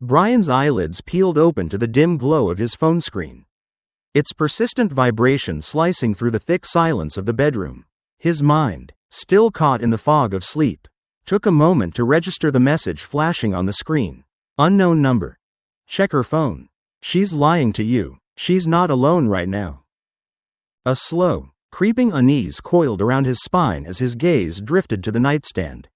Brian's eyelids peeled open to the dim glow of his phone screen, its persistent vibration slicing through the thick silence of the bedroom. His mind, still caught in the fog of sleep, took a moment to register the message flashing on the screen. Unknown number. Check her phone. She's lying to you. She's not alone right now. A slow, creeping unease coiled around his spine as his gaze drifted to the nightstand.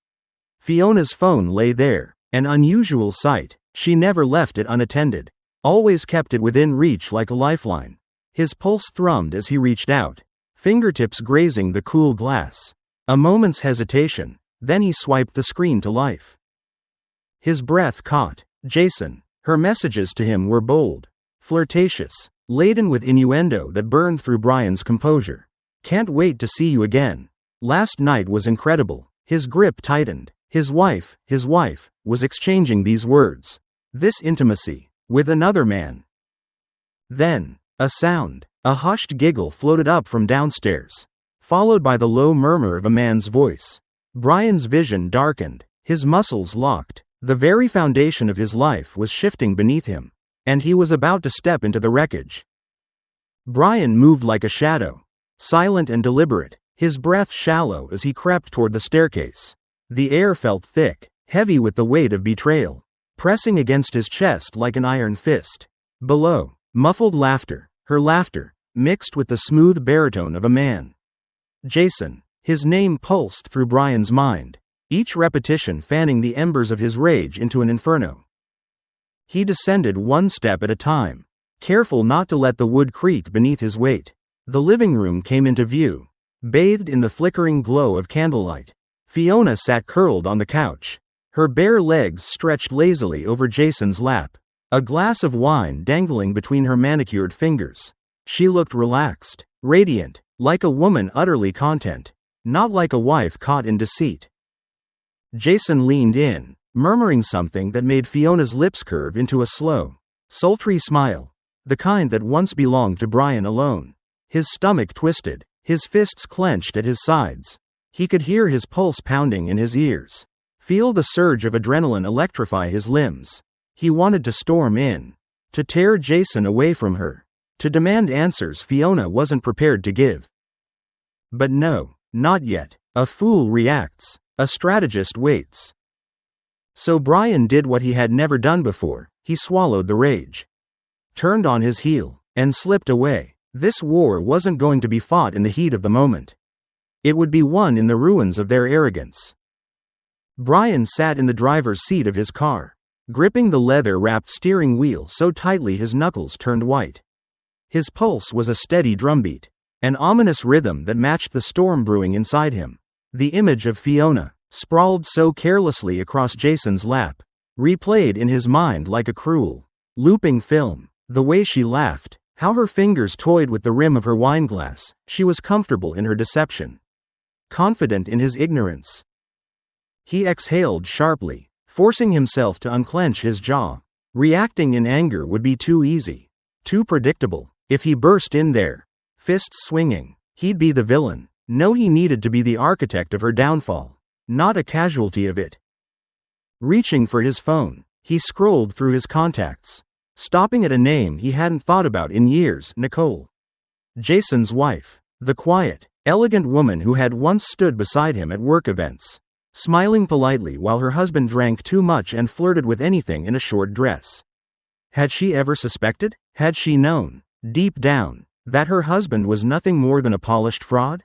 Fiona's phone lay there, an unusual sight. She never left it unattended, always kept it within reach like a lifeline. His pulse thrummed as he reached out, fingertips grazing the cool glass. A moment's hesitation, then he swiped the screen to life. His breath caught. Jason. Her messages to him were bold, flirtatious, laden with innuendo that burned through Brian's composure. Can't wait to see you again. Last night was incredible. His grip tightened. His wife, was exchanging these words. This intimacy, with another man. Then, a sound, a hushed giggle floated up from downstairs, followed by the low murmur of a man's voice. Brian's vision darkened, his muscles locked. The very foundation of his life was shifting beneath him, and he was about to step into the wreckage. Brian moved like a shadow, silent and deliberate, his breath shallow as he crept toward the staircase. The air felt thick, heavy with the weight of betrayal, pressing against his chest like an iron fist. Below, muffled laughter, her laughter, mixed with the smooth baritone of a man. Jason. His name pulsed through Brian's mind, each repetition fanning the embers of his rage into an inferno. He descended one step at a time, careful not to let the wood creak beneath his weight. The living room came into view, bathed in the flickering glow of candlelight. Fiona sat curled on the couch, her bare legs stretched lazily over Jason's lap, a glass of wine dangling between her manicured fingers. She looked relaxed, radiant, like a woman utterly content, not like a wife caught in deceit. Jason leaned in, murmuring something that made Fiona's lips curve into a slow, sultry smile, the kind that once belonged to Brian alone. His stomach twisted, his fists clenched at his sides. He could hear his pulse pounding in his ears, feel the surge of adrenaline electrify his limbs. He wanted to storm in, to tear Jason away from her, to demand answers Fiona wasn't prepared to give. But no, not yet. A fool reacts. A strategist waits. So Brian did what he had never done before. He swallowed the rage, turned on his heel, and slipped away. This war wasn't going to be fought in the heat of the moment. It would be won in the ruins of their arrogance. Brian sat in the driver's seat of his car, gripping the leather-wrapped steering wheel so tightly his knuckles turned white. His pulse was a steady drumbeat, an ominous rhythm that matched the storm brewing inside him. The image of Fiona, sprawled so carelessly across Jason's lap, replayed in his mind like a cruel, looping film. The way she laughed, how her fingers toyed with the rim of her wineglass. She was comfortable in her deception, confident in his ignorance. He exhaled sharply, forcing himself to unclench his jaw. Reacting in anger would be too easy, too predictable. If he burst in there, fists swinging, he'd be the villain. No, he needed to be the architect of her downfall, not a casualty of it. Reaching for his phone, he scrolled through his contacts, stopping at a name he hadn't thought about in years. Nicole. Jason's wife, the quiet, elegant woman who had once stood beside him at work events, smiling politely while her husband drank too much and flirted with anything in a short dress. Had she ever suspected? Had she known, deep down, that her husband was nothing more than a polished fraud?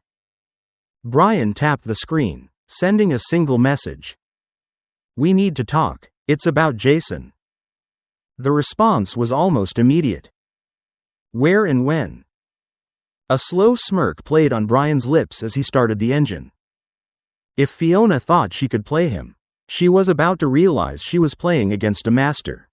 Brian tapped the screen, sending a single message. We need to talk. It's about Jason. The response was almost immediate. Where and when? A slow smirk played on Brian's lips as he started the engine. If Fiona thought she could play him, she was about to realize she was playing against a master.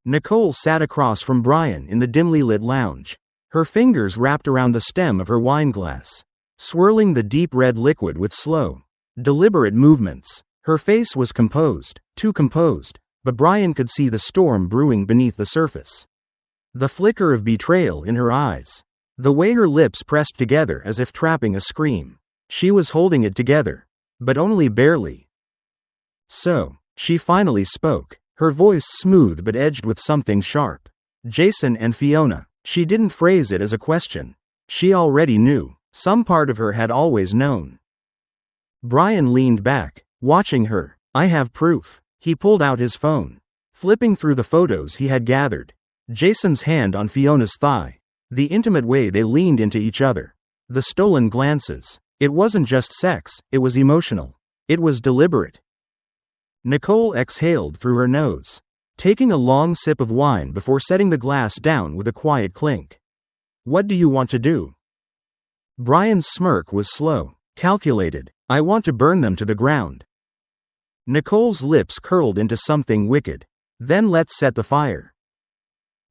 Nicole sat across from Brian in the dimly lit lounge, her fingers wrapped around the stem of her wineglass, swirling the deep red liquid with slow, deliberate movements. Her face was composed, too composed, but Brian could see the storm brewing beneath the surface. The flicker of betrayal in her eyes, the way her lips pressed together as if trapping a scream. She was holding it together, but only barely. So, she finally spoke, her voice smooth but edged with something sharp. Jason and Fiona. She didn't phrase it as a question. She already knew. Some part of her had always known. Brian leaned back, watching her. I have proof. He pulled out his phone, flipping through the photos he had gathered. Jason's hand on Fiona's thigh. The intimate way they leaned into each other. The stolen glances. It wasn't just sex, it was emotional. It was deliberate. Nicole exhaled through her nose, taking a long sip of wine before setting the glass down with a quiet clink. What do you want to do? Brian's smirk was slow, calculated. I want to burn them to the ground. Nicole's lips curled into something wicked. Then let's set the fire.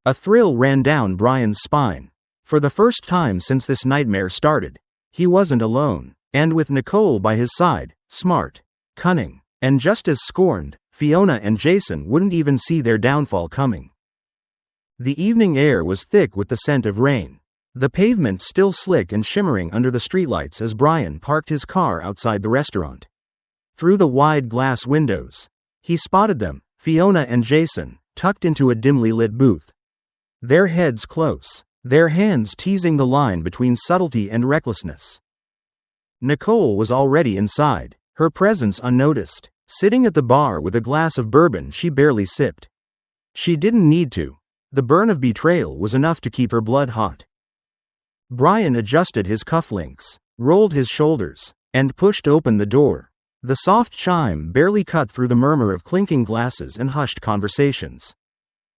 A thrill ran down Brian's spine. For the first time since this nightmare started, he wasn't alone, and with Nicole by his side, smart, cunning, and just as scorned, Fiona and Jason wouldn't even see their downfall coming. The evening air was thick with the scent of rain. The pavement still slick and shimmering under the streetlights as Brian parked his car outside the restaurant. Through the wide glass windows, he spotted them, Fiona and Jason, tucked into a dimly lit booth. Their heads close, their hands teasing the line between subtlety and recklessness. Nicole was already inside, her presence unnoticed, sitting at the bar with a glass of bourbon she barely sipped. She didn't need to. The burn of betrayal was enough to keep her blood hot. Brian adjusted his cufflinks, rolled his shoulders, and pushed open the door. The soft chime barely cut through the murmur of clinking glasses and hushed conversations.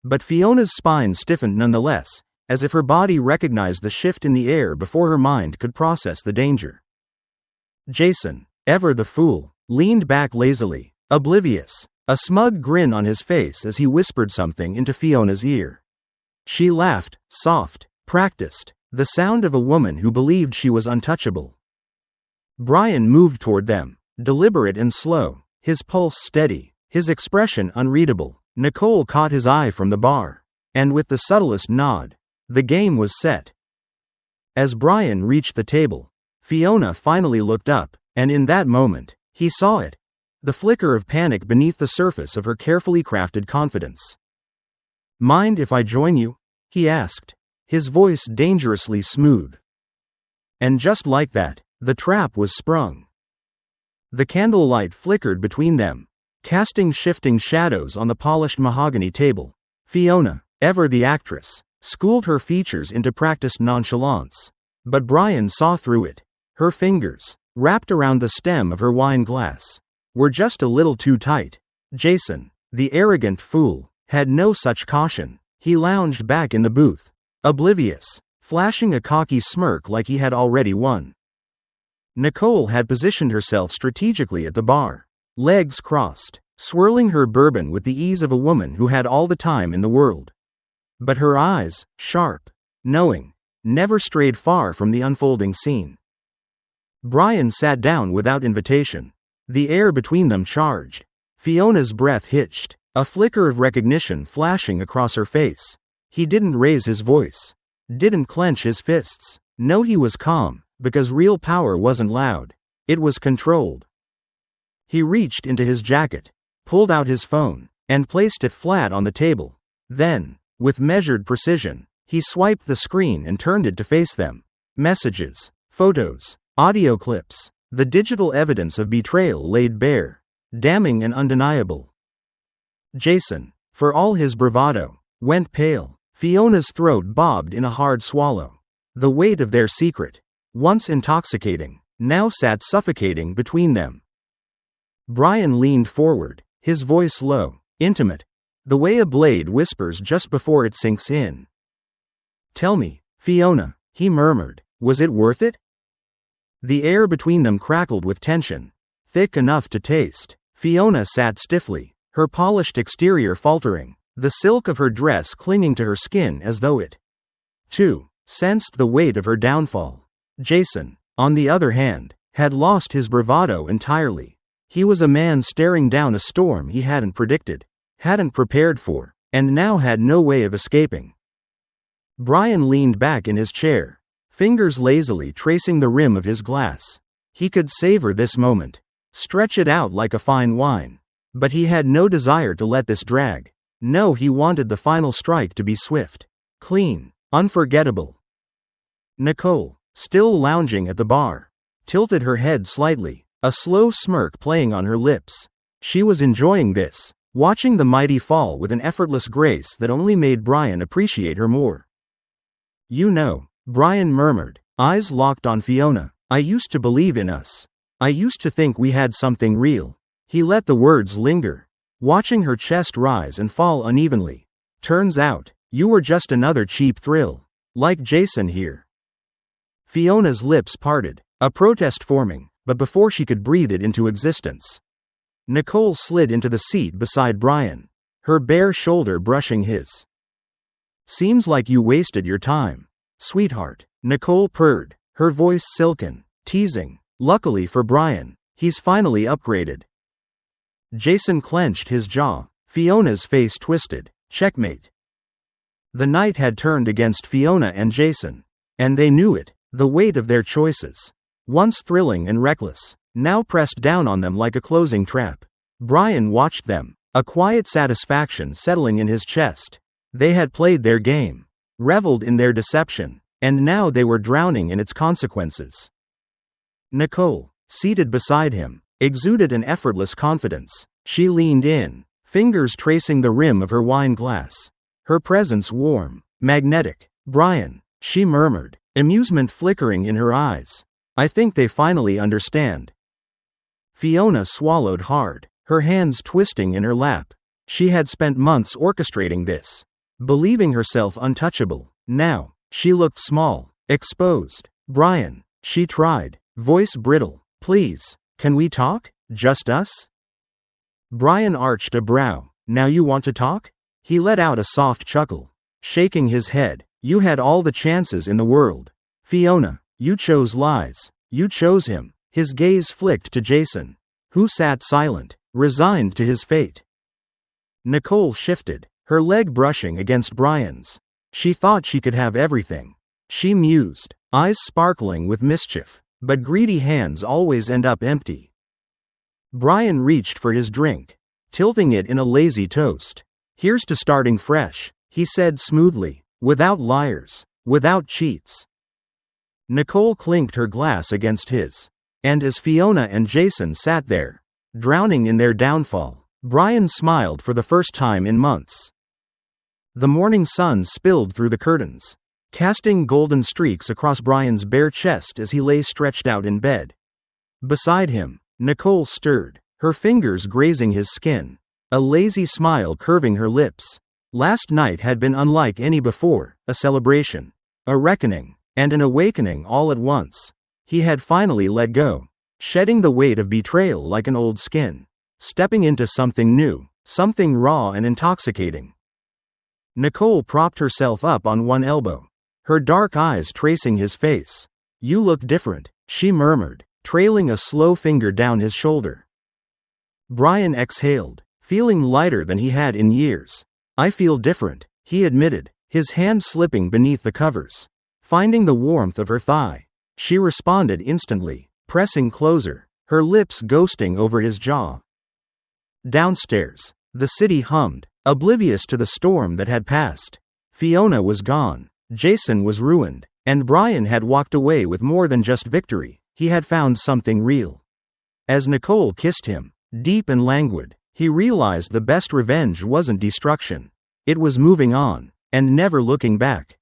But Fiona's spine stiffened nonetheless, as if her body recognized the shift in the air before her mind could process the danger. Jason, ever the fool, leaned back lazily, oblivious, a smug grin on his face as he whispered something into Fiona's ear. She laughed, soft, practiced, the sound of a woman who believed she was untouchable. Brian moved toward them, deliberate and slow, his pulse steady, his expression unreadable. Nicole caught his eye from the bar, and with the subtlest nod, the game was set. As Brian reached the table, Fiona finally looked up, and in that moment, he saw it. The flicker of panic beneath the surface of her carefully crafted confidence. Mind if I join you? He asked, his voice dangerously smooth. And just like that, the trap was sprung. The candlelight flickered between them, casting shifting shadows on the polished mahogany table. Fiona, ever the actress, schooled her features into practiced nonchalance. But Brian saw through it. Her fingers, wrapped around the stem of her wine glass, were just a little too tight. Jason, the arrogant fool, had no such caution. He lounged back in the booth, oblivious, flashing a cocky smirk like he had already won. Nicole had positioned herself strategically at the bar, legs crossed, swirling her bourbon with the ease of a woman who had all the time in the world. But her eyes, sharp, knowing, never strayed far from the unfolding scene. Brian sat down without invitation. The air between them charged. Fiona's breath hitched, a flicker of recognition flashing across her face. He didn't raise his voice, didn't clench his fists. No, he was calm, because real power wasn't loud. It was controlled. He reached into his jacket, pulled out his phone, and placed it flat on the table. Then, with measured precision, he swiped the screen and turned it to face them. Messages, photos, audio clips, the digital evidence of betrayal laid bare, damning and undeniable. Jason, for all his bravado, went pale. Fiona's throat bobbed in a hard swallow. The weight of their secret, once intoxicating, now sat suffocating between them. Brian leaned forward, his voice low, intimate, the way a blade whispers just before it sinks in. Tell me, Fiona, he murmured, was it worth it? The air between them crackled with tension, thick enough to taste. Fiona sat stiffly, her polished exterior faltering, the silk of her dress clinging to her skin as though it, too, sensed the weight of her downfall. Jason, on the other hand, had lost his bravado entirely. He was a man staring down a storm he hadn't predicted, hadn't prepared for, and now had no way of escaping. Brian leaned back in his chair, fingers lazily tracing the rim of his glass. He could savor this moment, stretch it out like a fine wine. But he had no desire to let this drag. No, he wanted the final strike to be swift, clean, unforgettable. Nicole, still lounging at the bar, tilted her head slightly, a slow smirk playing on her lips. She was enjoying this, watching the mighty fall with an effortless grace that only made Brian appreciate her more. "You know," Brian murmured, eyes locked on Fiona, "I used to believe in us. I used to think we had something real." He let the words linger, watching her chest rise and fall unevenly. "Turns out, you were just another cheap thrill. Like Jason here." Fiona's lips parted, a protest forming, but before she could breathe it into existence, Nicole slid into the seat beside Brian, her bare shoulder brushing his. "Seems like you wasted your time, sweetheart," Nicole purred, her voice silken, teasing. Luckily for Brian, he's finally upgraded. Jason clenched his jaw, Fiona's face twisted. Checkmate. The night had turned against Fiona and Jason, and they knew it. The weight of their choices, once thrilling and reckless, now pressed down on them like a closing trap. Brian watched them, a quiet satisfaction settling in his chest. They had played their game, reveled in their deception, and now they were drowning in its consequences. Nicole, seated beside him, exuded an effortless confidence. She leaned in, fingers tracing the rim of her wine glass, her presence warm, magnetic. "Brian," she murmured, amusement flickering in her eyes. "I think they finally understand." Fiona swallowed hard, her hands twisting in her lap. She had spent months orchestrating this, believing herself untouchable. Now, she looked small, exposed. "Brian," she tried, voice brittle, "please, can we talk? Just us?" Brian arched a brow. "Now you want to talk?" He let out a soft chuckle, shaking his head. "You had all the chances in the world. Fiona, you chose lies. You chose him." His gaze flicked to Jason, who sat silent, resigned to his fate. Nicole shifted, her leg brushing against Brian's. She thought she could have everything. She mused, eyes sparkling with mischief, but greedy hands always end up empty. Brian reached for his drink, tilting it in a lazy toast. "Here's to starting fresh," he said smoothly, "without liars, without cheats." Nicole clinked her glass against his, and as Fiona and Jason sat there, drowning in their downfall, Brian smiled for the first time in months. The morning sun spilled through the curtains, casting golden streaks across Brian's bare chest as he lay stretched out in bed. Beside him, Nicole stirred, her fingers grazing his skin, a lazy smile curving her lips. Last night had been unlike any before, a celebration, a reckoning, and an awakening all at once. He had finally let go, shedding the weight of betrayal like an old skin, stepping into something new, something raw and intoxicating. Nicole propped herself up on one elbow, her dark eyes tracing his face. "You look different," she murmured, trailing a slow finger down his shoulder. Brian exhaled, feeling lighter than he had in years. "I feel different," he admitted, his hand slipping beneath the covers, finding the warmth of her thigh. She responded instantly, pressing closer, her lips ghosting over his jaw. Downstairs, the city hummed, oblivious to the storm that had passed. Fiona was gone, Jason was ruined, and Brian had walked away with more than just victory. He had found something real. As Nicole kissed him, deep and languid, he realized the best revenge wasn't destruction. It was moving on, and never looking back.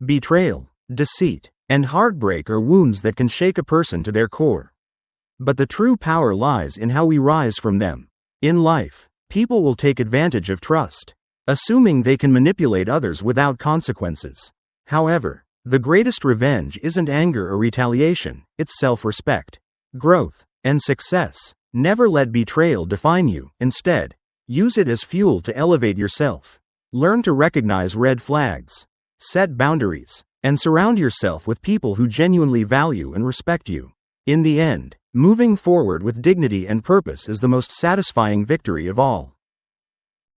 Betrayal, deceit, and heartbreak are wounds that can shake a person to their core. But the true power lies in how we rise from them. In life, people will take advantage of trust, assuming they can manipulate others without consequences. However, the greatest revenge isn't anger or retaliation, it's self-respect, growth, and success. Never let betrayal define you. Instead, use it as fuel to elevate yourself. Learn to recognize red flags, set boundaries, and surround yourself with people who genuinely value and respect you. In the end, moving forward with dignity and purpose is the most satisfying victory of all.